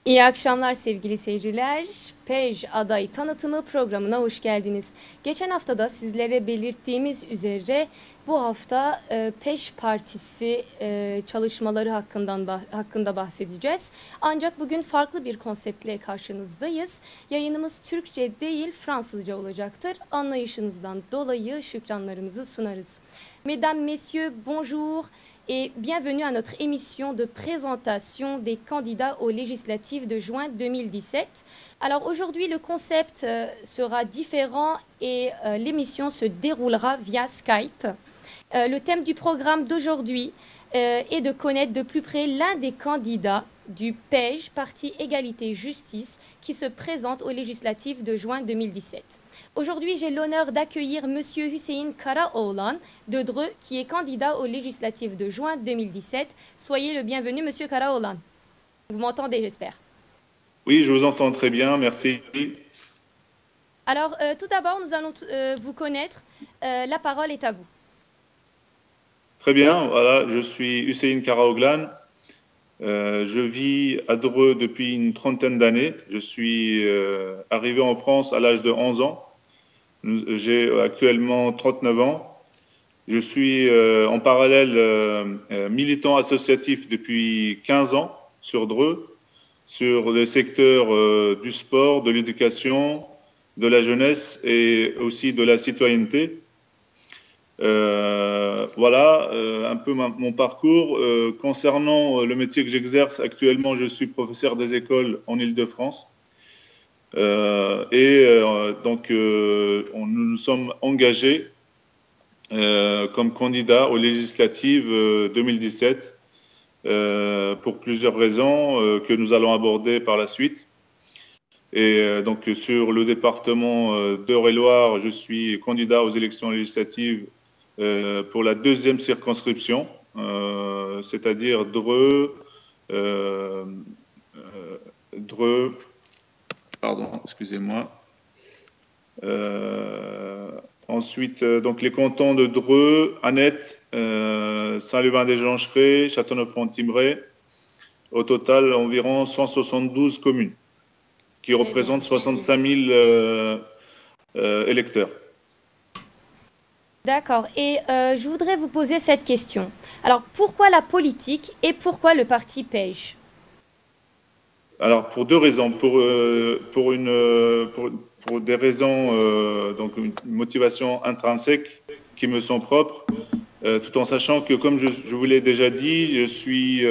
İyi akşamlar sevgili seyirciler. PEJ aday tanıtımı programına hoş geldiniz. Geçen hafta da sizlere belirttiğimiz üzere bu hafta PEJ Partisi çalışmaları hakkında bahsedeceğiz. Ancak bugün farklı bir konseptle karşınızdayız. Yayınımız Türkçe değil Fransızca olacaktır. Anlayışınızdan dolayı şükranlarımızı sunarız. Mesdames, Messieurs, bonjour. Et bienvenue à notre émission de présentation des candidats aux législatives de juin 2017. Alors aujourd'hui, le concept sera différent et l'émission se déroulera via Skype. Le thème du programme d'aujourd'hui est de connaître de plus près l'un des candidats du PEJ, Parti Égalité Justice, qui se présente aux législatives de juin 2017. Aujourd'hui, j'ai l'honneur d'accueillir Monsieur Hüseyin Karaoğlan de Dreux, qui est candidat aux législatives de juin 2017. Soyez le bienvenu, Monsieur Karaoğlan. Vous m'entendez, j'espère. Oui, je vous entends très bien, merci. Alors, tout d'abord, nous allons vous connaître. La parole est à vous. Très bien, voilà, je suis Hüseyin Karaoğlan. Je vis à Dreux depuis une trentaine d'années. Je suis arrivé en France à l'âge de 11 ans. J'ai actuellement 39 ans. Je suis en parallèle militant associatif depuis 15 ans sur Dreux, sur les secteurs du sport, de l'éducation, de la jeunesse et aussi de la citoyenneté. Voilà un peu mon parcours. Concernant le métier que j'exerce actuellement, je suis professeur des écoles en Île-de-France. Donc, nous nous sommes engagés comme candidats aux législatives 2017 pour plusieurs raisons que nous allons aborder par la suite. Et donc, sur le département d'Eure-et-Loir, je suis candidat aux élections législatives pour la deuxième circonscription, c'est-à-dire Dreux, pardon, excusez-moi. Ensuite, donc les cantons de Dreux, Annette, Saint-Levin-des-Joncherets, Châteauneuf-en-Thymerais. Au total, environ 172 communes qui représentent 65 000 électeurs. D'accord. Et je voudrais vous poser cette question. Alors, pourquoi la politique et pourquoi le parti PEJ? Alors, pour deux raisons. Pour des raisons, donc une motivation intrinsèque qui me sont propres, tout en sachant que, comme je vous l'ai déjà dit, je suis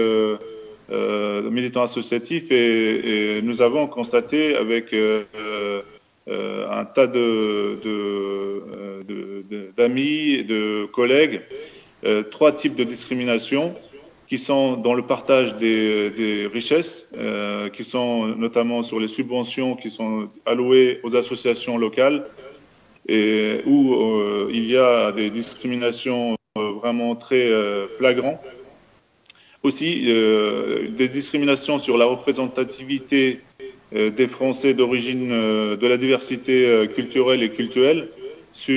militant associatif et nous avons constaté avec un tas d'amis, de collègues, trois types de discrimination qui sont dans le partage des richesses, qui sont notamment sur les subventions qui sont allouées aux associations locales et où il y a des discriminations vraiment très flagrantes. Aussi, des discriminations sur la représentativité des Français d'origine de la diversité culturelle et cultuelle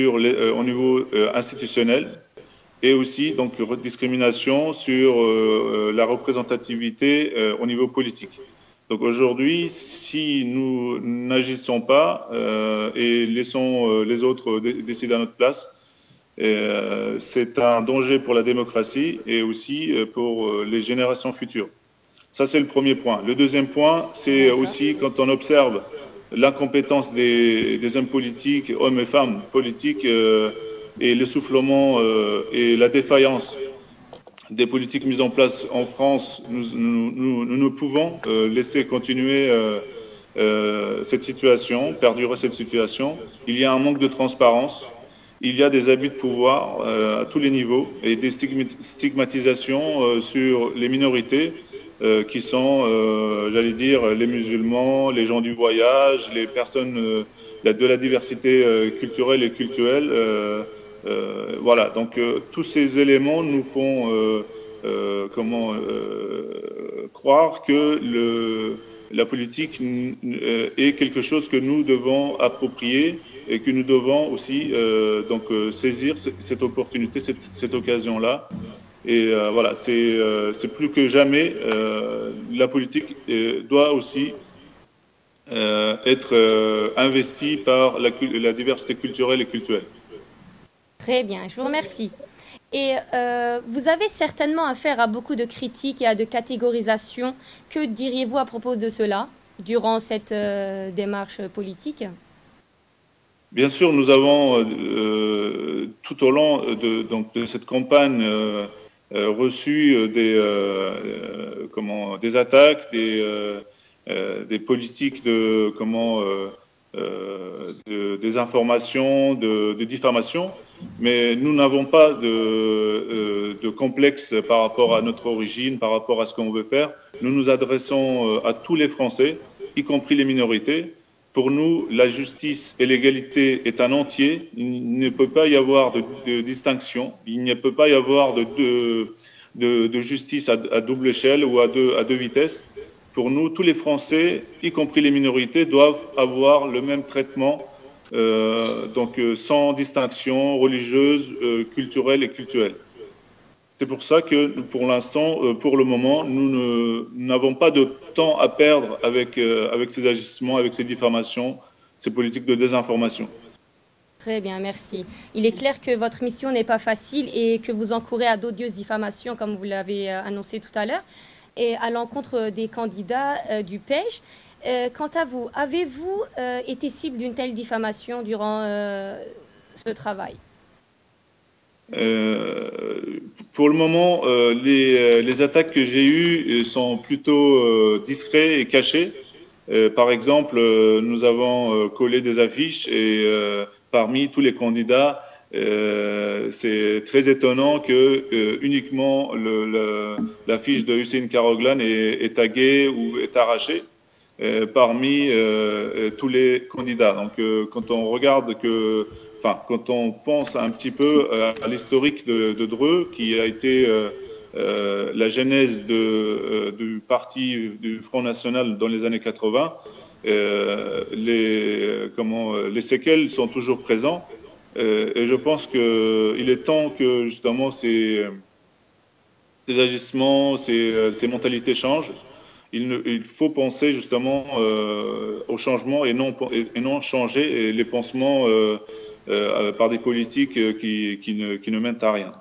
au niveau institutionnel. Et aussi donc discrimination sur la représentativité au niveau politique. Donc aujourd'hui, si nous n'agissons pas et laissons les autres décider à notre place, c'est un danger pour la démocratie et aussi pour les générations futures. Ça, c'est le premier point. Le deuxième point, c'est aussi quand on observe l'incompétence des hommes politiques, hommes et femmes politiques, et l'essoufflement et la défaillance des politiques mises en place en France, nous ne pouvons laisser continuer cette situation, perdurer cette situation. Il y a un manque de transparence, il y a des abus de pouvoir à tous les niveaux et des stigmatisations sur les minorités qui sont, j'allais dire, les musulmans, les gens du voyage, les personnes de la diversité culturelle et cultuelle. Voilà, donc tous ces éléments nous font croire que la politique est quelque chose que nous devons approprier et que nous devons aussi donc saisir cette opportunité, cette occasion-là Et voilà, c'est plus que jamais, la politique doit aussi être investie par la diversité culturelle et culturelle. Très bien, je vous remercie. Et vous avez certainement affaire à beaucoup de critiques et à de catégorisations. Que diriez-vous à propos de cela durant cette démarche politique? Bien sûr, nous avons tout au long de cette campagne reçu des attaques, des politiques des informations, de diffamation, mais nous n'avons pas de complexe par rapport à notre origine, par rapport à ce qu'on veut faire. Nous nous adressons à tous les Français, y compris les minorités. Pour nous, la justice et l'égalité est un entier. Il ne peut pas y avoir de distinction. Il ne peut pas y avoir de justice à double échelle ou à deux vitesses. Pour nous, tous les Français, y compris les minorités, doivent avoir le même traitement, sans distinction religieuse, culturelle et culturelle. C'est pour ça que, pour l'instant, pour le moment, nous n'avons pas de temps à perdre avec ces agissements, avec ces diffamations, ces politiques de désinformation. Très bien, merci. Il est clair que votre mission n'est pas facile et que vous encourez à d'odieuses diffamations, comme vous l'avez annoncé tout à l'heure, et à l'encontre des candidats du PEJ. Quant à vous, avez-vous été cible d'une telle diffamation durant ce travail? Pour le moment, les attaques que j'ai eues sont plutôt discrètes et cachées. Par exemple, nous avons collé des affiches et parmi tous les candidats, c'est très étonnant que uniquement l'affiche de Hussein Karoglan est taguée ou est arrachée parmi tous les candidats. Donc, quand on regarde quand on pense un petit peu à l'historique de Dreux, qui a été la genèse du parti du Front National dans les années 80, les séquelles sont toujours présentes. Et je pense qu'il est temps que justement ces agissements, ces mentalités changent. Il faut penser justement au changement et non changer les pansements par des politiques qui ne mènent à rien.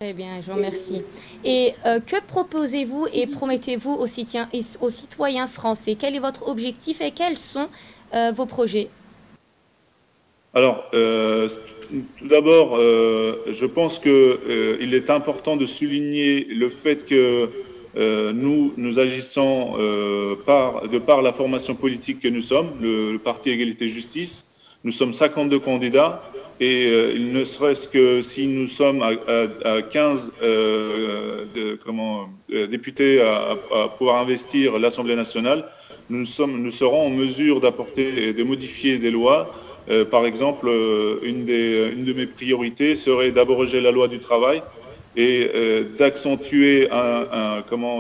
Très bien, je vous remercie. Et que proposez-vous et promettez-vous aux citoyens français? Quel est votre objectif et quels sont vos projets? Alors, tout d'abord, je pense qu'il est important de souligner le fait que nous agissons de par la formation politique que nous sommes, le Parti Égalité Justice. Nous sommes 52 candidats et il ne serait-ce que si nous sommes à 15 députés à pouvoir investir l'Assemblée nationale, nous serons en mesure d'apporter et de modifier des lois. Par exemple, une de mes priorités serait d'abroger la loi du travail et d'accentuer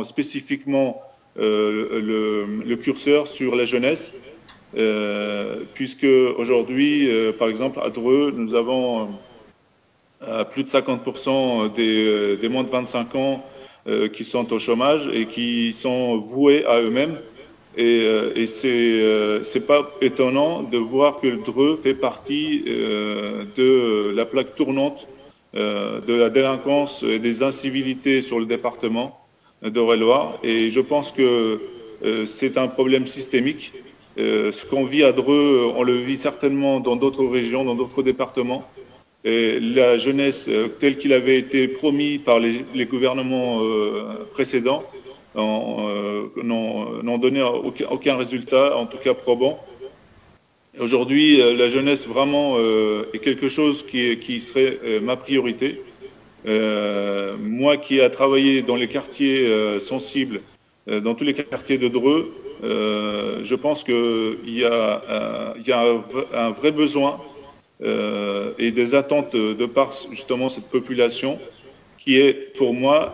spécifiquement le curseur sur la jeunesse, puisque aujourd'hui, par exemple, à Dreux, nous avons plus de 50% des moins de 25 ans qui sont au chômage et qui sont voués à eux-mêmes. Et c'est pas étonnant de voir que Dreux fait partie de la plaque tournante de la délinquance et des incivilités sur le département d'Eure-et-Loir. Et je pense que c'est un problème systémique. Ce qu'on vit à Dreux, on le vit certainement dans d'autres régions, dans d'autres départements. Et la jeunesse, telle qu'il avait été promis par les gouvernements précédents, n'ont donné aucun résultat, en tout cas probant. Aujourd'hui, la jeunesse vraiment est quelque chose qui serait ma priorité. Moi qui ai travaillé dans les quartiers sensibles, dans tous les quartiers de Dreux, je pense qu'il y a un vrai besoin et des attentes de par justement cette population qui est pour moi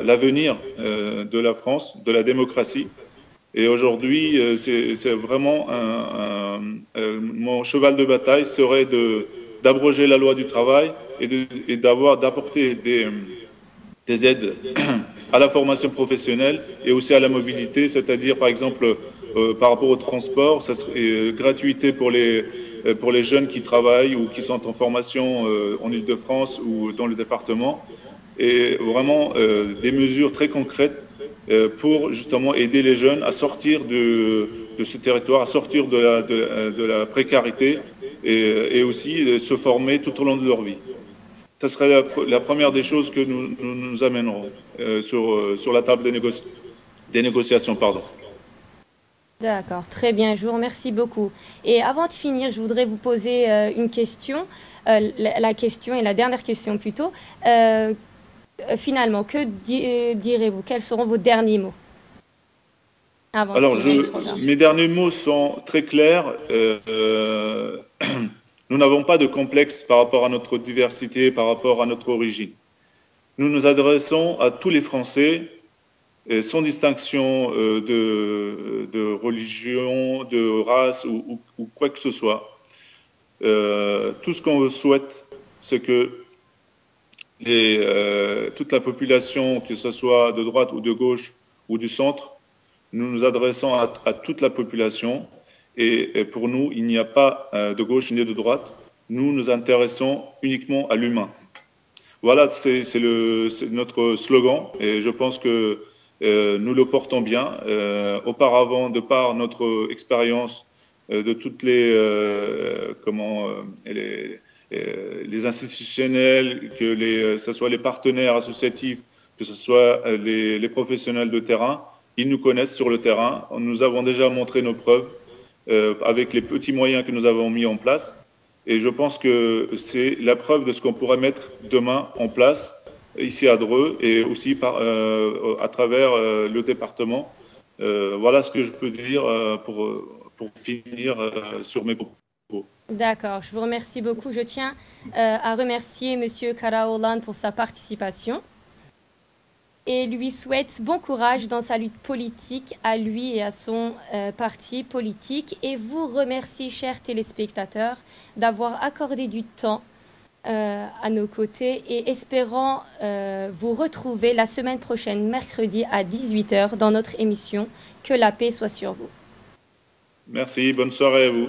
l'avenir de la France, de la démocratie. Et aujourd'hui, c'est vraiment mon cheval de bataille serait d'abroger la loi du travail et d'apporter des aides à la formation professionnelle et aussi à la mobilité, c'est-à-dire par exemple par rapport au transport, ça serait gratuité pour les jeunes qui travaillent ou qui sont en formation en Île-de-France ou dans le département, et vraiment des mesures très concrètes pour justement aider les jeunes à sortir de ce territoire, à sortir de la précarité et aussi se former tout au long de leur vie. Ce serait la première des choses que nous amènerons sur la table des négociations. Pardon. D'accord, très bien, je vous remercie beaucoup. Et avant de finir, je voudrais vous poser une question, la question et la dernière question plutôt. Finalement, que direz-vous? Quels seront vos derniers mots? Alors, mes derniers mots sont très clairs. Nous n'avons pas de complexe par rapport à notre diversité, par rapport à notre origine. Nous nous adressons à tous les Français, sans distinction de religion, de race ou quoi que ce soit. Tout ce qu'on souhaite, c'est que toute la population, que ce soit de droite ou de gauche ou du centre, nous nous adressons à toute la population. Et pour nous, il n'y a pas de gauche ni de droite. Nous nous intéressons uniquement à l'humain. Voilà, c'est notre slogan et je pense que nous le portons bien. Auparavant, de par notre expérience de toutes les institutionnels, que ce soit les partenaires associatifs, que ce soit les professionnels de terrain, ils nous connaissent sur le terrain. Nous avons déjà montré nos preuves avec les petits moyens que nous avons mis en place. Et je pense que c'est la preuve de ce qu'on pourrait mettre demain en place ici à Dreux et aussi à travers le département. Voilà ce que je peux dire pour finir sur mes propos. D'accord, je vous remercie beaucoup. Je tiens à remercier M. Karaoğlan pour sa participation et lui souhaite bon courage dans sa lutte politique à lui et à son parti politique, et vous remercie, chers téléspectateurs, d'avoir accordé du temps à nos côtés, et espérant vous retrouver la semaine prochaine, mercredi à 18 h dans notre émission Que la paix soit sur vous. Merci, bonne soirée à vous.